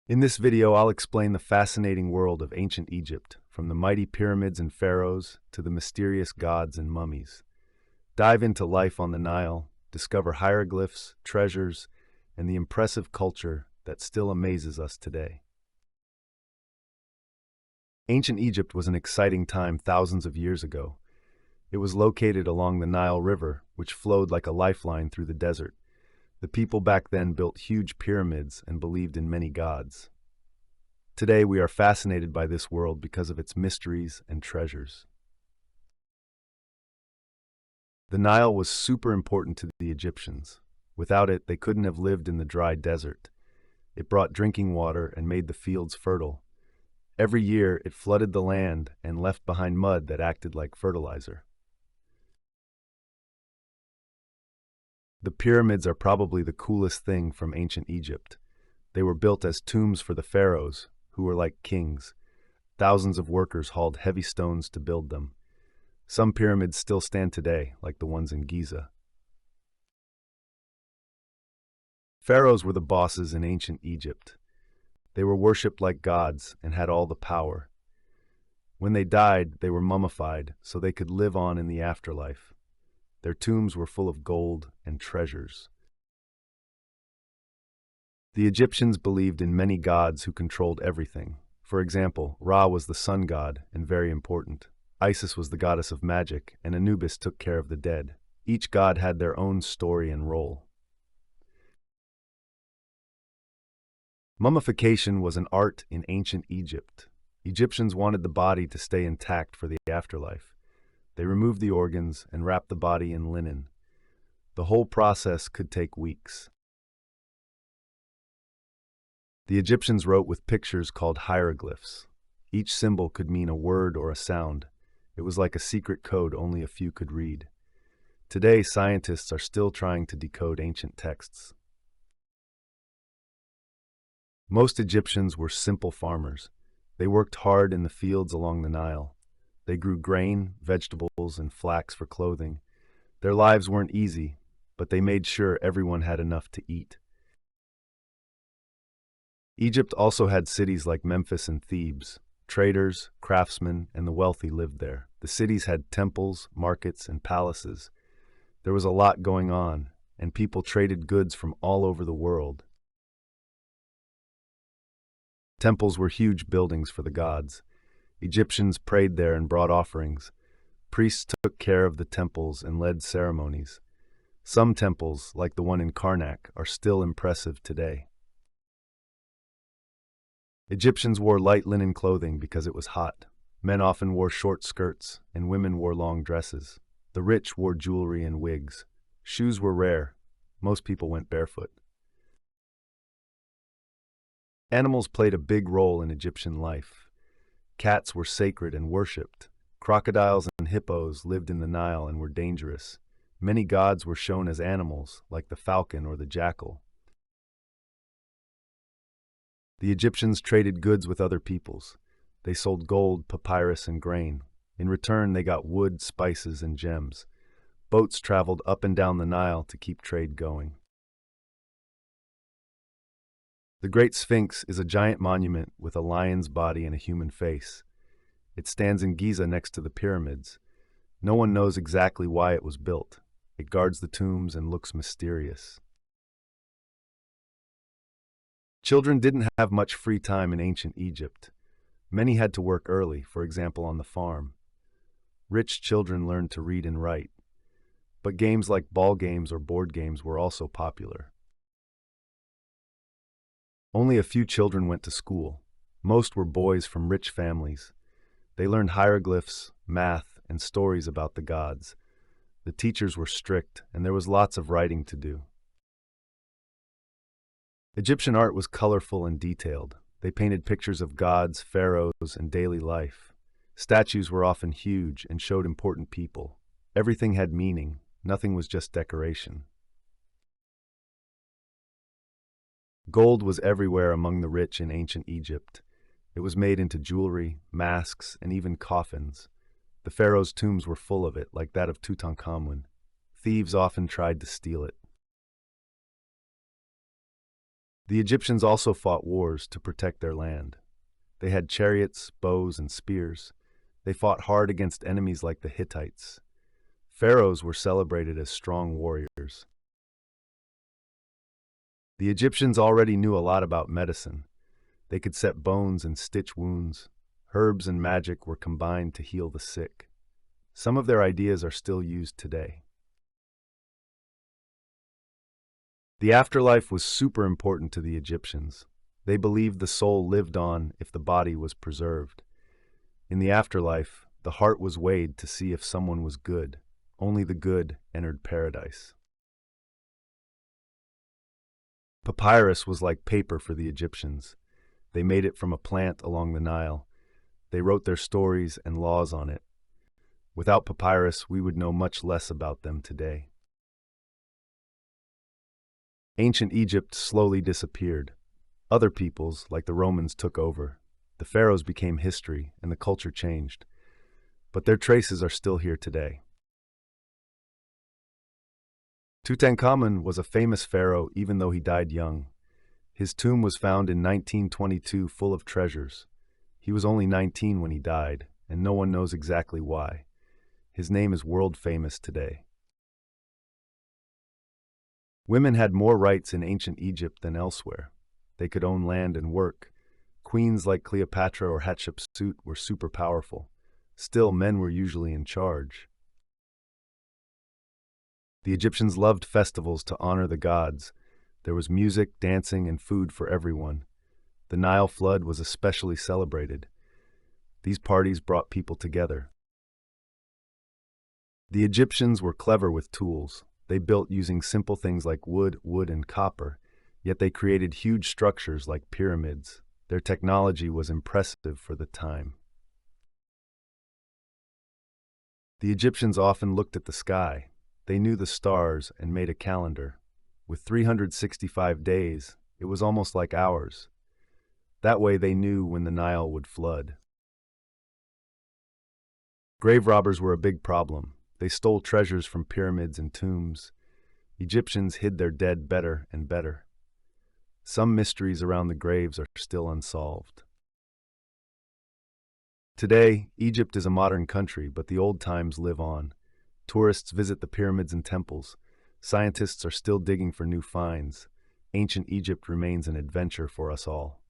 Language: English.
In this video, I'll explain the fascinating world of ancient Egypt, from the mighty pyramids and pharaohs to the mysterious gods and mummies. Dive into life on the Nile, discover hieroglyphs, treasures, and the impressive culture that still amazes us today. Ancient Egypt was an exciting time thousands of years ago. It was located along the Nile River, which flowed like a lifeline through the desert. The people back then built huge pyramids and believed in many gods. Today, we are fascinated by this world because of its mysteries and treasures. The Nile was super important to the Egyptians. Without it, they couldn't have lived in the dry desert. It brought drinking water and made the fields fertile. Every year, it flooded the land and left behind mud that acted like fertilizer. The pyramids are probably the coolest thing from ancient Egypt. They were built as tombs for the pharaohs, who were like kings. Thousands of workers hauled heavy stones to build them. Some pyramids still stand today, like the ones in Giza. Pharaohs were the bosses in ancient Egypt. They were worshipped like gods and had all the power. When they died, they were mummified so they could live on in the afterlife. Their tombs were full of gold and treasures. The Egyptians believed in many gods who controlled everything. For example, Ra was the sun god and very important. Isis was the goddess of magic, and Anubis took care of the dead. Each god had their own story and role. Mummification was an art in ancient Egypt. Egyptians wanted the body to stay intact for the afterlife. They removed the organs and wrapped the body in linen. The whole process could take weeks. The Egyptians wrote with pictures called hieroglyphs. Each symbol could mean a word or a sound. It was like a secret code only a few could read. Today, scientists are still trying to decode ancient texts. Most Egyptians were simple farmers. They worked hard in the fields along the Nile. They grew grain, vegetables, and flax for clothing. Their lives weren't easy, but they made sure everyone had enough to eat. Egypt also had cities like Memphis and Thebes. Traders, craftsmen, and the wealthy lived there. The cities had temples, markets, and palaces. There was a lot going on, and people traded goods from all over the world. Temples were huge buildings for the gods. Egyptians prayed there and brought offerings. Priests took care of the temples and led ceremonies. Some temples, like the one in Karnak, are still impressive today. Egyptians wore light linen clothing because it was hot. Men often wore short skirts, and women wore long dresses. The rich wore jewelry and wigs. Shoes were rare. Most people went barefoot. Animals played a big role in Egyptian life. Cats were sacred and worshipped. Crocodiles and hippos lived in the Nile and were dangerous. Many gods were shown as animals, like the falcon or the jackal. The Egyptians traded goods with other peoples. They sold gold, papyrus, and grain. In return, they got wood, spices, and gems. Boats traveled up and down the Nile to keep trade going. The Great Sphinx is a giant monument with a lion's body and a human face. It stands in Giza next to the pyramids. No one knows exactly why it was built. It guards the tombs and looks mysterious. Children didn't have much free time in ancient Egypt. Many had to work early, for example on the farm. Rich children learned to read and write. But games like ball games or board games were also popular. Only a few children went to school. Most were boys from rich families. They learned hieroglyphs, math, and stories about the gods. The teachers were strict, and there was lots of writing to do. Egyptian art was colorful and detailed. They painted pictures of gods, pharaohs, and daily life. Statues were often huge and showed important people. Everything had meaning. Nothing was just decoration. Gold was everywhere among the rich in ancient Egypt. It was made into jewelry, masks, and even coffins. The pharaohs' tombs were full of it, like that of Tutankhamun. Thieves often tried to steal it. The Egyptians also fought wars to protect their land. They had chariots, bows, and spears. They fought hard against enemies like the Hittites. Pharaohs were celebrated as strong warriors. The Egyptians already knew a lot about medicine. They could set bones and stitch wounds. Herbs and magic were combined to heal the sick. Some of their ideas are still used today. The afterlife was super important to the Egyptians. They believed the soul lived on if the body was preserved. In the afterlife, the heart was weighed to see if someone was good. Only the good entered paradise. Papyrus was like paper for the Egyptians. They made it from a plant along the Nile. They wrote their stories and laws on it. Without papyrus, we would know much less about them today. Ancient Egypt slowly disappeared. Other peoples, like the Romans, took over. The pharaohs became history, and the culture changed. But their traces are still here today. Tutankhamun was a famous pharaoh even though he died young. His tomb was found in 1922 full of treasures. He was only 19 when he died, and no one knows exactly why. His name is world famous today. Women had more rights in ancient Egypt than elsewhere. They could own land and work. Queens like Cleopatra or Hatshepsut were super powerful. Still, men were usually in charge. The Egyptians loved festivals to honor the gods. There was music, dancing, and food for everyone. The Nile flood was especially celebrated. These parties brought people together. The Egyptians were clever with tools. They built using simple things like wood, and copper, yet they created huge structures like pyramids. Their technology was impressive for the time. The Egyptians often looked at the sky. They knew the stars and made a calendar. With 365 days, it was almost like ours. That way they knew when the Nile would flood. Grave robbers were a big problem. They stole treasures from pyramids and tombs. Egyptians hid their dead better and better. Some mysteries around the graves are still unsolved. Today, Egypt is a modern country, but the old times live on. Tourists visit the pyramids and temples. Scientists are still digging for new finds. Ancient Egypt remains an adventure for us all.